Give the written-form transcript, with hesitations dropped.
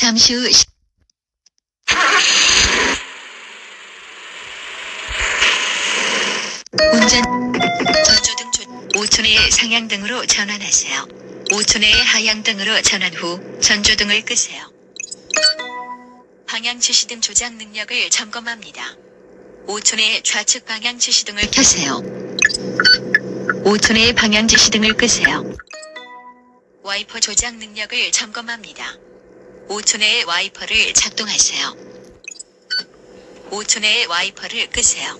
잠시 후 운전 전조등 5촌의 상향등으로 전환하세요. 5촌의 하향등으로 전환 후 전조등을 끄세요. 방향 지시등 조작 능력을 점검합니다. 5촌의 좌측 방향 지시등을 켜세요. 5촌의 방향 지시등을 끄세요. 와이퍼 조작 능력을 점검합니다. 5촌의 와이퍼를 작동하세요. 5촌의 와이퍼를 끄세요.